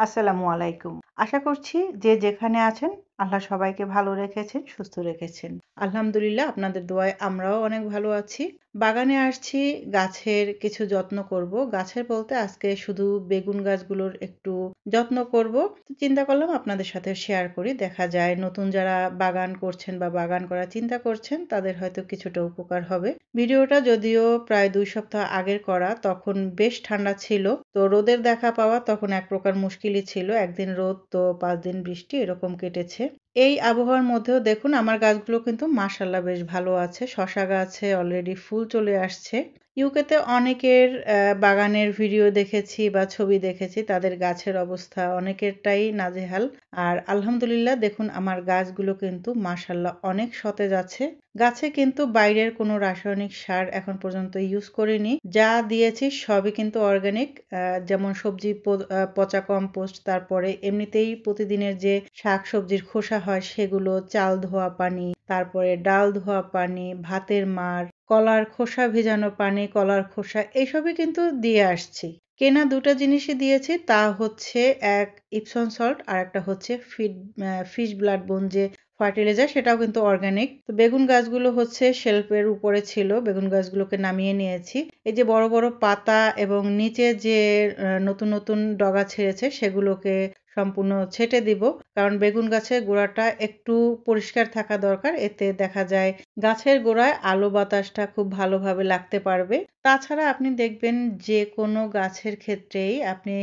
আসসালামু আলাইকুম। আশা করছি যে যেখানে আছেন আল্লাহ সবাইকে ভালো রেখেছেন, সুস্থ রেখেছেন। আলহামদুলিল্লাহ আপনাদের দোয়ায় আমরাও অনেক ভালো আছি। বাগানে আসছি, গাছের কিছু যত্ন করব। গাছের বলতে আজকে শুধু বেগুন গাছগুলোর একটু যত্ন করব। তো চিন্তা করলাম আপনাদের সাথে শেয়ার করি। দেখা যায় নতুন যারা বাগান করছেন বা বাগান করার চিন্তা করছেন তাদের হয়তো কিছুটা উপকার হবে। ভিডিওটা যদিও প্রায় ২ সপ্তাহ আগের করা, তখন বেশ ঠান্ডা ছিল। তো রোদের দেখা পাওয়া তখন এক প্রকার মুশকিলই ছিল। একদিন রোদ তো ৫ দিন বৃষ্টি এরকম কেটেছে। এই আবহাওয়ার মধ্যেও দেখুন আমার গাছগুলো কিন্তু মাশাআল্লাহ বেশ ভালো আছে। শসা গাছে অলরেডি ফুল চলে আসছে। ইউকেতে অনেকের বাগানের ভিডিও দেখেছি বা ছবি দেখেছি। তাদের গাছের অবস্থা অনেকেরটাই নাজেহাল। আর আলহামদুলিল্লাহ দেখুন আমার গাছগুলো কিন্তু মাশাআল্লাহ অনেক সতেজ আছে। গাছে কিন্তু বাইরের কোনো রাসায়নিক সার এখন পর্যন্ত ইউজ করিনি। যা দিয়েছি সবই কিন্তু অর্গানিক। যেমন সবজি পচা কম্পোস্ট, তারপরে এমনিতেই প্রতিদিনের যে শাকসবজির খোসা হয় সেগুলো, চাল ধোয়া পানি, তারপরে ডাল ধোয়া পানি, ভাতের মাড়, কলার খোসা ভেজানো পানি, কলার খোসা এইসবই কিন্তু দিয়ে আসছি। কেনা ২ টা জিনিসই দিয়েছি, তা হচ্ছে এক ইপসন সল্ট আর একটা হচ্ছে ফিশ ব্লাড বোন যে ফার্টিলাইজার, সেটাও কিন্তু অর্গানিক। তো বেগুন গাছগুলো হচ্ছে শেলফের উপরে ছিল, বেগুন গাছগুলোকে নামিয়ে নিয়েছি। এই যে বড় বড় পাতা এবং নিচে যে নতুন নতুন ডগা ছেড়েছে সেগুলোকে সম্পূর্ণ ছেঁটে দিব। কারণ বেগুন গাছের গোড়াটা একটু পরিষ্কার থাকা দরকার। এতে দেখা যায় গাছের গোড়ায় আলো বাতাসটা খুব ভালোভাবে লাগতে পারবে। তাছাড়া আপনি দেখবেন যে কোনো গাছের ক্ষেত্রেই আপনি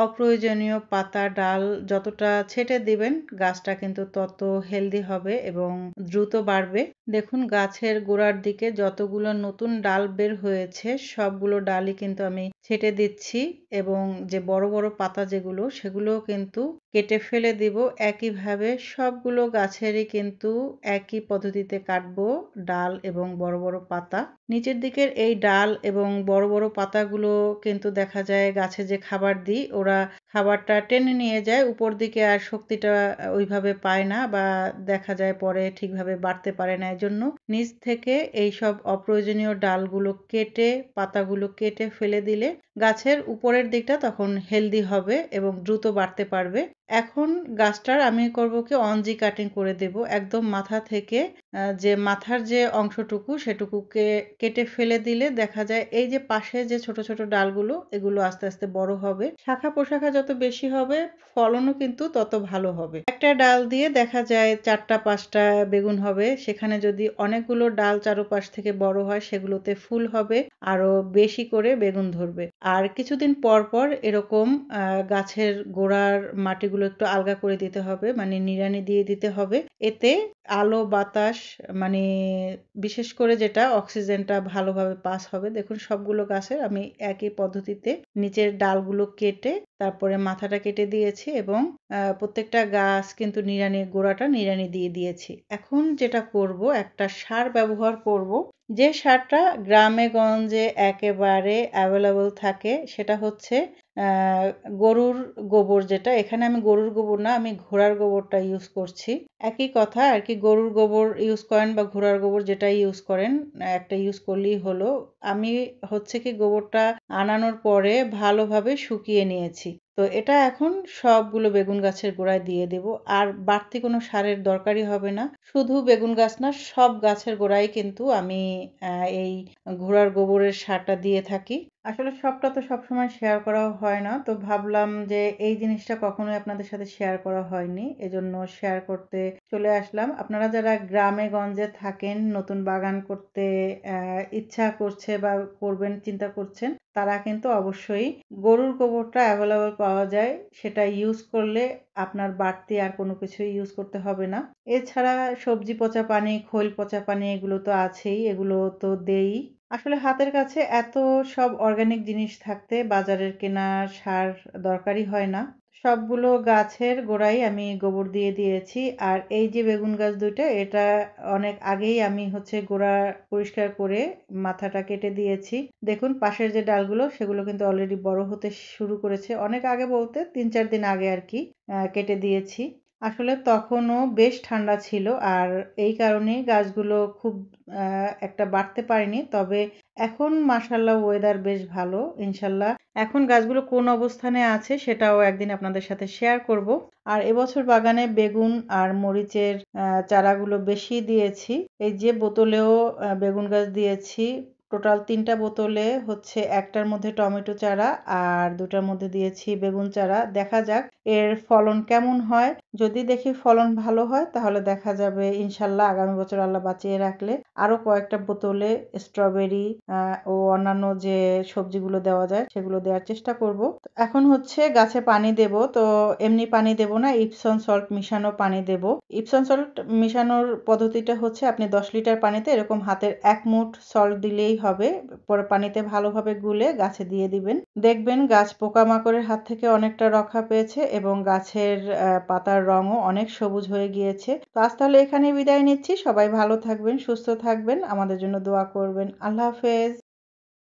অপ্রয়োজনীয় পাতা, ডাল যতটা ছেঁটে দিবেন গাছটা কিন্তু তত হেলদি হবে এবং দ্রুত বাড়বে। দেখুন গাছের গোড়ার দিকে যতগুলো নতুন ডাল বের হয়েছে সবগুলো ডালই কিন্তু আমি ছেঁটে দিচ্ছি এবং যে বড় বড় পাতা যেগুলো সেগুলোও কিন্তু কেটে ফেলে দিব। একইভাবে সবগুলো গাছেরই কিন্তু একই পদ্ধতিতে কাটবো ডাল এবং বড় বড় পাতা। নিচের দিকের এই ডাল এবং বড় বড় পাতাগুলো কিন্তু দেখা যায় গাছে যে খাবার দিই ওরা খাবারটা টেনে নিয়ে যায়, উপর দিকে আর শক্তিটা ওইভাবে পায় না বা দেখা যায় পরে ঠিকভাবে বাড়তে পারে না। এজন্য নিচ থেকে এইসব অপ্রয়োজনীয় ডালগুলো কেটে, পাতাগুলো কেটে ফেলে দিলে গাছের উপরের দিকটা তখন হেলদি হবে এবং দ্রুত বাড়তে পারবে। এখন গাছটার আমি করব কি অনজি কাটিং করে দেব। একদম মাথা থেকে যে মাথার যে অংশটুকু সেটুকুকে কেটে ফেলে দিলে দেখা যায় এই যে পাশে যে ছোট ছোট ডালগুলো এগুলো আস্তে আস্তে বড় হবে। শাখা প্রশাখা যত বেশি হবে ফলনও কিন্তু তত ভালো হবে। একটা ডাল দিয়ে দেখা যায় ৪টা ৫টা বেগুন হবে। সেখানে যদি অনেকগুলো ডাল চারোপাশ থেকে বড় হয় সেগুলোতে ফুল হবে, আরো বেশি করে বেগুন ধরবে। আর কিছুদিন পর পর এরকম গাছের গোড়ার মাটিগুলো একটু আলগা করে দিতে হবে, মানে নিড়ানি দিয়ে দিতে হবে। এতে আলো বাতাস, মানে বিশেষ করে যেটা অক্সিজেনটা ভালোভাবে পাস হবে। দেখুন সবগুলো গাছের আমি একই পদ্ধতিতে নিচের ডালগুলো কেটে তারপরে মাথাটা কেটে দিয়েছি এবং প্রত্যেকটা গাছ কিন্তু গোড়াটা নিড়ানি দিয়ে দিয়েছি। এখন যেটা করব একটা সার ব্যবহার করব, যে সারটা গ্রামে গঞ্জে একেবারে অ্যাভেলেবল থাকে সেটা হচ্ছে আহ, গরুর গোবর। যেটা এখানে আমি গরুর গোবর না, আমি ঘোড়ার গোবরটা ইউজ করছি। একই কথা আর কি, গরুর গোবর ইউজ করেন বা ঘোড়ার গোবর যেটাই ইউজ করেন একটা ইউজ করলেই হলো। আমি হচ্ছে কি গোবরটা আনানোর পরে ভালোভাবে শুকিয়ে নিয়েছি। তো এটা এখন সবগুলো বেগুন গাছের গোড়ায় দিয়ে দেব। আর বাড়তি কোনো সারের দরকারই হবে না। শুধু বেগুন গাছ না, সব গাছের গোড়ায় কিন্তু আমি এই ঘোড়ার গোবরের সারটা দিয়ে থাকি। আসলে সবটা তো সবসময় শেয়ার করা হয় না, তো ভাবলাম যে এই জিনিসটা কখনোই আপনাদের সাথে শেয়ার করা হয়নি, এজন্য শেয়ার করতে চলে আসলাম। আপনারা যারা গ্রামে গঞ্জে থাকেন, নতুন বাগান করতে ইচ্ছা করছে বা করবেন চিন্তা করছেন, তারা কিন্তু অবশ্যই গরুর গোবরটা অ্যাভেলেবল পাওয়া যায়, সেটা ইউজ করলে আপনার বাড়তি আর কোনো কিছুই ইউজ করতে হবে না। এছাড়া সবজি পচা পানি, খৈল পচা পানি এগুলো তো আছেই, এগুলো তো দেই। আসলে হাতের কাছে এত সব অর্গানিক জিনিস থাকতে বাজারের কেনা সার দরকারই হয় না। সবগুলো গাছের গোড়ায় আমি গোবর দিয়ে দিয়েছি। আর এই যে বেগুন গাছ ২টা, এটা অনেক আগেই আমি হচ্ছে গোড়া পরিষ্কার করে মাথাটা কেটে দিয়েছি। দেখুন পাশের যে ডালগুলো সেগুলো কিন্তু অলরেডি বড় হতে শুরু করেছে। অনেক আগে বলতে ৩-৪ দিন আগে আর কি কেটে দিয়েছি। আসলে তখনও বেশ ঠান্ডা ছিল আর এই কারণেই গাছগুলো খুব একটা বাড়তে পারেনি। তবে এখন মাশাআল্লাহ ওয়েদার বেশ ভালো ইনশাল্লাহ। এখন গাছগুলো কোন অবস্থানে আছে সেটাও একদিন আপনাদের সাথে শেয়ার করব। আর এবছর বাগানে বেগুন আর মরিচের চারাগুলো বেশি দিয়েছি। এই যে বোতলেও বেগুন গাছ দিয়েছি। টোটাল ৩টা বোতলে হচ্ছে ১টার মধ্যে টমেটো চারা আর ২টার মধ্যে দিয়েছি বেগুন চারা। দেখা যাক এর ফলন কেমন হয়। যদি দেখি ফলন ভালো হয় তাহলে দেখা যাবে ইনশাল্লাহ আগামী বছর আল্লাহ বাঁচিয়ে রাখলে আরো কয়েকটা বোতলে স্ট্রবেরি ও অন্যান্য যে সবজিগুলো দেওয়া যায় সেগুলো দেওয়ার চেষ্টা করব। এখন হচ্ছে গাছে পানি দেব, তো এমনি পানি দেব না, ইপসন সল্ট মিশানো পানি দেব। ইপসন সল্ট মিশানোর পদ্ধতিটা হচ্ছে আপনি 10 লিটার পানিতে এরকম হাতের 1 মুঠ সল্ট দিলেই হবে। পরে পানিতে ভালোভাবে গুলে গাছে দিয়ে দিবেন। দেখবেন গাছ পোকামাকড়ের হাত থেকে অনেকটা রক্ষা পেয়েছে এবং গাছের পাতার রঙও অনেক সবুজ হয়ে গিয়েছে। তো আজ তাহলে এখানেই বিদায় নিচ্ছি। সবাই ভালো থাকবেন, সুস্থ থাকবেন, আমাদের জন্য দোয়া করবেন। আল্লাহ হাফেজ।